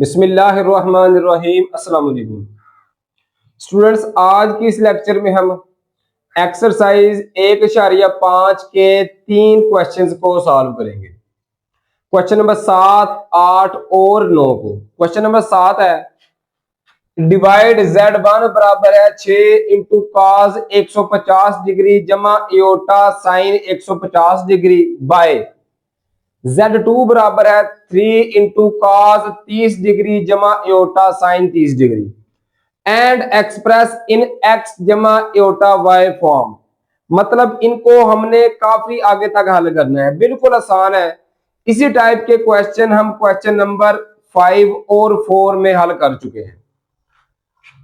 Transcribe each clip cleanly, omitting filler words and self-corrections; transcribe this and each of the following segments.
बिस्मिल्लाहिर्रहमानिर्रहीम। अस्सलाम वालेकुम स्टूडेंट्स, आज की इस लेक्चर में हम एक्सरसाइज 1.5 के 3 क्वेश्चंस को सॉल्व करेंगे। क्वेश्चन नंबर 7, 8 और 9 को। क्वेश्चन नंबर 7 है डिवाइड Z1 बराबर है 6 इंटू कॉस 150 डिग्री जमा iota sine 150 degree by Z2 बराबर है 3 इंटू कॉस 30 डिग्री जमा iota sine 30 degree and express in x जमा एओटा y फॉर्म। मतलब इनको हमने काफी आगे तक हल करना है, बिल्कुल आसान है। इसी टाइप के क्वेश्चन हम क्वेश्चन नंबर 5 और 4 में हल कर चुके हैं।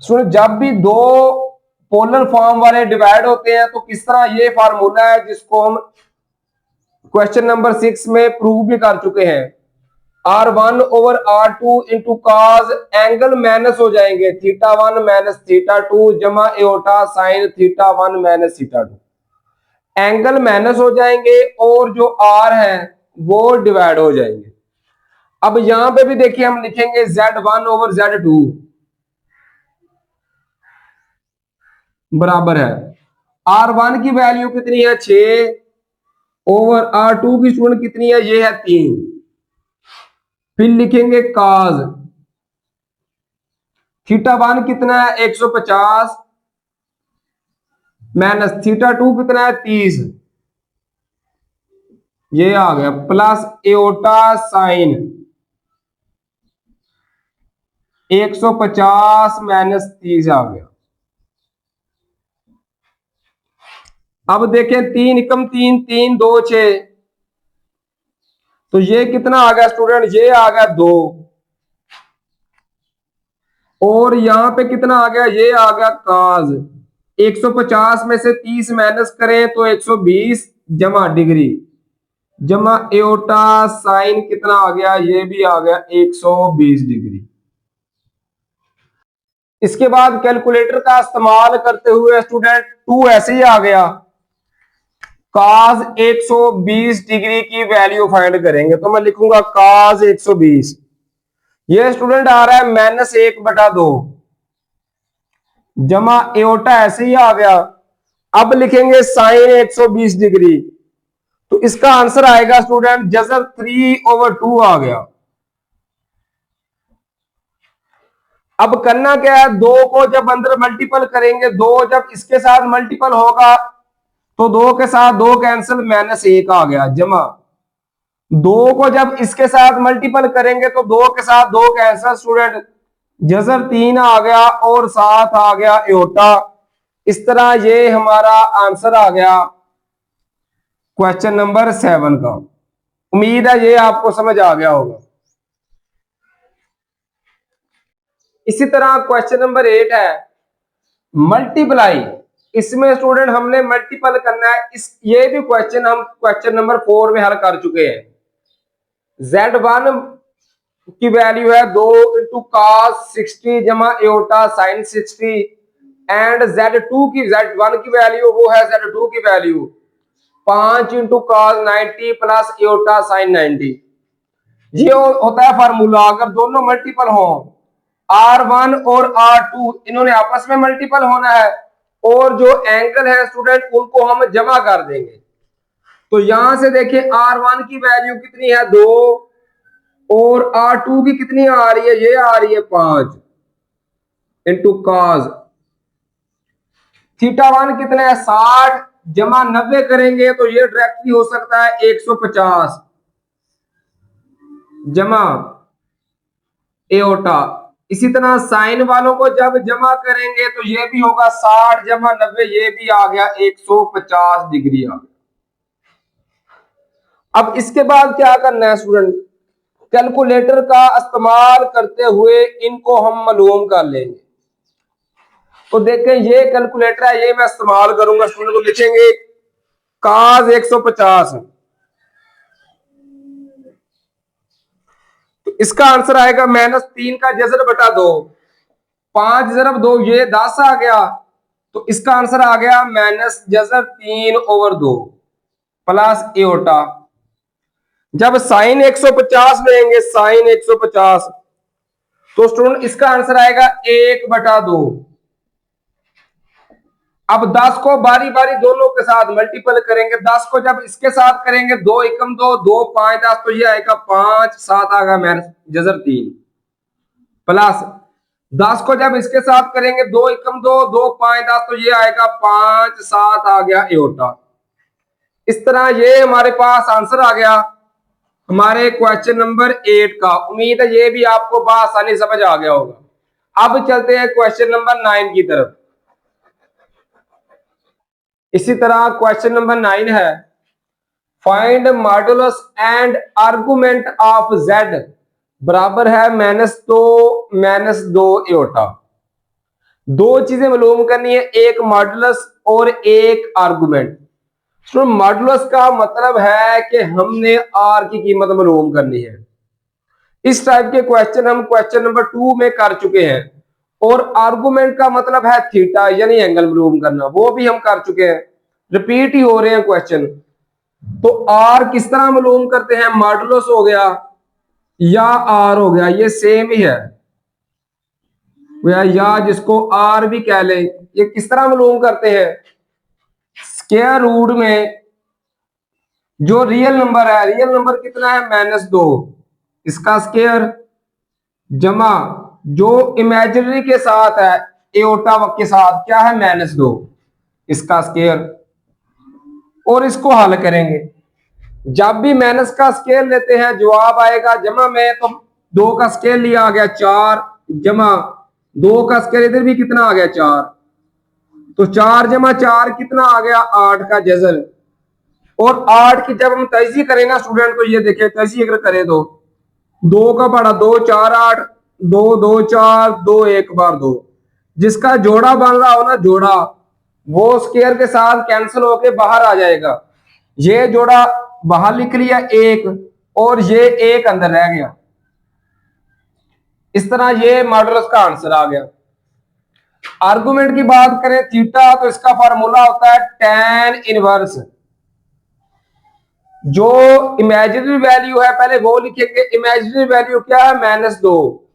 सुनो, जब भी दो पोलर फॉर्म वाले डिवाइड होते हैं तो किस तरह, ये फार्मूला है जिसको हम क्वेश्चन नंबर 6 में प्रूव भी कर चुके हैं। R1 over R2 into cos angle minus हो जाएंगे θ1 माइनस θ2 जमा iota sine θ1 minus θ2। Angle minus हो जाएंगे और जो R है वो डिवाइड हो जाएंगे। अब यहां पे भी देखिए हम लिखेंगे Z1 ओवर Z2 बराबर है R1 की वैल्यू कितनी है 6 ओवर R2 की स्टूडेंट कितनी है, ये है 3। फिर लिखेंगे cos θ1 कितना है 150 माइनस θ2 कितना है 30, ये आ गया प्लस एओटा साइन 150 माइनस 30 आ गया। अब देखें 3 एकम 3 3 2 6, तो ये कितना आ गया स्टूडेंट, ये आ गया 2 और यहां पे कितना आ गया, ये आ गया cos 150 में से 30 माइनस करें तो 120 जमा डिग्री जमा एओटा साइन कितना आ गया, ये भी आ गया 120 डिग्री। इसके बाद कैलकुलेटर का इस्तेमाल करते हुए स्टूडेंट 2 ऐसे ही आ गया। cos 120 डिग्री की वैल्यू फाइंड करेंगे तो मैं लिखूंगा cos 120, ये स्टूडेंट आ रहा है -1/2 जमा एओटा ऐसे ही आ गया। अब लिखेंगे साइन 120 डिग्री, तो इसका आंसर आएगा स्टूडेंट जजर 3/2 आ गया। अब करना क्या है, 2 को जब अंदर मल्टीपल करेंगे, 2 जब इसके साथ मल्टीपल होगा तो 2 के साथ 2 कैंसिल -1 आ गया जमा 2 को जब इसके साथ मल्टीपल करेंगे तो 2 के साथ 2 कैंसिल स्टूडेंट जजर 3 आ गया और साथ आ गया एओटा। इस तरह ये हमारा आंसर आ गया क्वेश्चन नंबर 7 का। उम्मीद है ये आपको समझ आ गया होगा। इसी तरह क्वेश्चन नंबर 8 है मल्टीप्लाई। इसमें स्टूडेंट हमने मल्टीपल करना है। ये भी क्वेश्चन हम क्वेश्चन नंबर 4 में हल कर चुके हैं। Z1 की वैल्यू है 2 इंटू कॉस 60 जमा एओटा साइन 60 एंड Z1 की वैल्यू वो है Z2 की value 5 into cos 90 plus iota sine 90। ये होता है फार्मूला, अगर दोनों मल्टीपल हो R1 और R2 इन्होंने आपस में मल्टीपल होना है और जो एंगल है स्टूडेंट उनको हम जमा कर देंगे। तो यहां से देखिए R1 की वैल्यू कितनी है 2 और R2 की कितनी आ रही है, ये आ रही है 5 इंटू कॉस θ1 कितना है 60 जमा 90 करेंगे तो ये डायरेक्टली हो सकता है 150 जमा एओटा। इसी तरह साइन वालों को जब जमा करेंगे तो ये भी होगा 60 जमा 90, ये भी आ गया 150 डिग्री आ गया। अब इसके बाद क्या करना है स्टूडेंट, कैलकुलेटर का इस्तेमाल करते हुए इनको हम मालूम कर लेंगे। तो देखें ये कैलकुलेटर है, ये मैं इस्तेमाल करूंगा स्टूडेंट। को लिखेंगे cos 150, तो इसका आंसर आएगा -3 का जजर बटा 2, 5 ज़रब 2 ये 10 आ गया, तो इसका आंसर आ गया माइनस जजर 3/2 प्लस एओटा। जब साइन 150 लेंगे, साइन 150 तो स्टूडेंट इसका आंसर आएगा 1/2। अब 10 को बारी बारी दोनों के साथ मल्टीपल करेंगे। 10 को जब इसके साथ करेंगे 2 एकम 2, 2 5 10, तो ये आएगा 5, 7 आ गया मैथ जजर 3, प्लस 10 को जब इसके साथ करेंगे 2 एकम 2, 2 5 10, तो ये आएगा 5 7 आ गया एओटा। इस तरह ये हमारे पास आंसर आ गया हमारे क्वेश्चन नंबर 8 का। उम्मीद है ये भी आपको आसानी समझ आ गया होगा। अब चलते हैं क्वेश्चन नंबर 9 की तरफ। इसी तरह क्वेश्चन नंबर 9 है, find modulus and argument of z बराबर है -2 एओटा। दो चीजें मालूम करनी है, एक मॉडुलस और एक आर्गुमेंट। तो मॉडुलस का मतलब है कि हमने आर की कीमत मालूम करनी है। इस टाइप के क्वेश्चन हम क्वेश्चन नंबर 2 में कर चुके हैं। और आर्गुमेंट का मतलब है थीटा यानी एंगल मालूम करना, वो भी हम कर चुके हैं, रिपीट ही हो रहे हैं क्वेश्चन। तो आर किस तरह मालूम करते हैं, मॉडुलस हो गया या आर हो गया, ये सेम ही है या जिसको आर भी कह ले। ये किस तरह मालूम करते हैं, स्क्वायर रूट में जो रियल नंबर है, रियल नंबर कितना है -2, इसका स्क्वायर जमा जो इमेजिनरी के साथ है एओटा के साथ क्या है -2, इसका स्क्वायर। और इसको हल करेंगे, जब भी माइनस का स्केल लेते हैं जवाब आएगा जमा में, तो 2 का स्केल लिया आ गया 4, जमा 2 का स्केल इधर भी कितना आ गया 4, तो 4 जमा 4 कितना आ गया 8 का जजर। और 8 की जब हम तैजी करें ना स्टूडेंट, को ये देखें तैजी अगर करें तो 2 का पड़ा 2 4 8, 2 2 4 2 1 बार 2, जिसका जोड़ा बन रहा हो ना जोड़ा, वो स्केयर के साथ कैंसिल होके बाहर आ जाएगा। ये जोड़ा बाहर लिख लिया 1 और ये 1 अंदर रह गया। इस तरह ये मॉडुलस का आंसर आ गया। आर्गुमेंट की बात करें थीटा, तो इसका फार्मूला होता है tan इनवर्स। जो इमेजिनरी वैल्यू है पहले वो लिखेंगे, इमेजिनरी वैल्यू क्या है -2।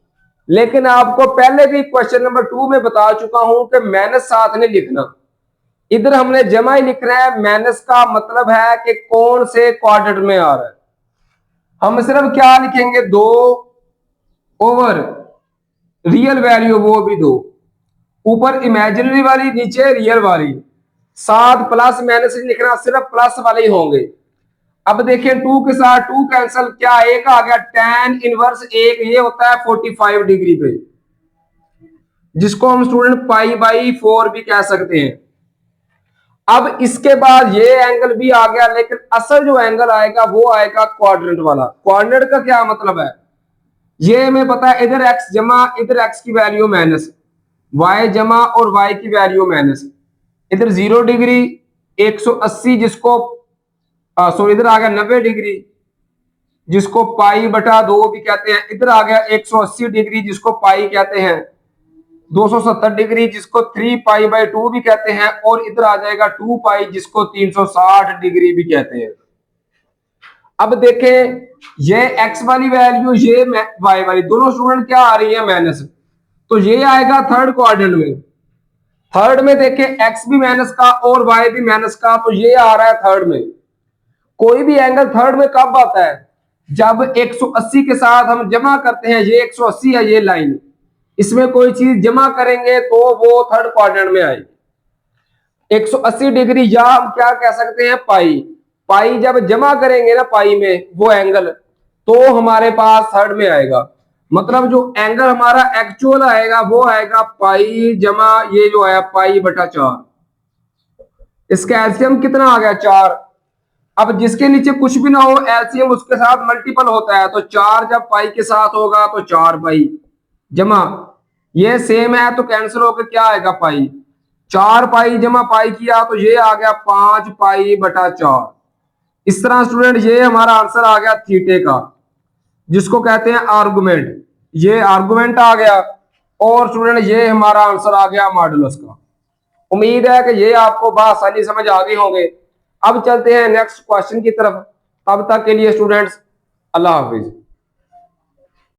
लेकिन आपको पहले भी क्वेश्चन नंबर 2 में बता चुका हूं कि माइनस साथ नहीं लिखना, इधर हमने जमा ही लिखना है। माइनस का मतलब है कि कौन से क्वाड्रेंट में आ रहा है। हम सिर्फ क्या लिखेंगे 2 ओवर रियल वैल्यू वो भी 2, ऊपर इमेजिनरी वाली नीचे रियल वाली, साथ प्लस माइनस नहीं लिखना, सिर्फ प्लस वाले ही होंगे। अब देखिए 2 के साथ 2 कैंसिल, क्या 1 आ गया tan इनवर्स 1, ये होता है 45 डिग्री पे, जिसको हम स्टूडेंट π/4 भी कह सकते हैं। अब इसके बाद ये एंगल भी आ गया, लेकिन असल जो एंगल आएगा वो आएगा क्वाड्रेंट वाला। क्वाड्रेंट का क्या मतलब है, ये हमें पता है इधर x जमा इधर x की वैल्यू माइनस, y जमा और y की वैल्यू माइनस, इधर 0 डिग्री 180 जिसको सॉरी इधर आ गया 90 डिग्री जिसको π/2 भी कहते हैं, इधर आ गया 180 डिग्री जिसको पाई कहते हैं, 270 डिग्री जिसको 3π/2 भी कहते हैं, और इधर आ जाएगा 2π जिसको 360 डिग्री भी कहते हैं। अब देखें ये x वाली वैल्यू ये y वाली दोनों स्टूडेंट क्या आ रही है माइनस, तो ये आएगा थर्ड क्वाड्रेंट में। थर्ड में देखें x भी माइनस का और y भी माइनस का, तो ये आ रहा है थर्ड में। कोई भी एंगल थर्ड में कब आता है, जब 180 के साथ हम जमा करते हैं, ये 180 है ये लाइन, इसमें कोई चीज जमा करेंगे तो वो थर्ड क्वाड्रेंट में आएगी 180 डिग्री, या हम क्या कह सकते हैं पाई जब जमा करेंगे ना पाई में वो एंगल, तो हमारे पास थर्ड में आएगा। मतलब जो एंगल हमारा एक्चुअल आएगा वो आएगा पाई जमा ये जो है π/4। इसका एलसीएम कितना आ गया 4। अब जिसके नीचे कुछ भी ना हो एलसीएम उसके साथ मल्टीपल होता है, तो 4 जब पाई के साथ होगा तो 4π जमा ये सेम है तो कैंसिल होकर क्या आएगा पाई, 4π जमा पाई किया तो ये आ गया 5π/4। इस तरह स्टूडेंट ये हमारा आंसर आ गया थीटे का, जिसको कहते हैं आर्गुमेंट। ये आर्गुमेंट आ गया और स्टूडेंट ये हमारा आंसर आ गया मॉडुलस का। उम्मीद है कि ये आपको बआसानी समझ आ गए होंगे। अब चलते हैं नेक्स्ट क्वेश्चन की तरफ, तब तक के लिए स्टूडेंट्स अल्लाह हाफिज।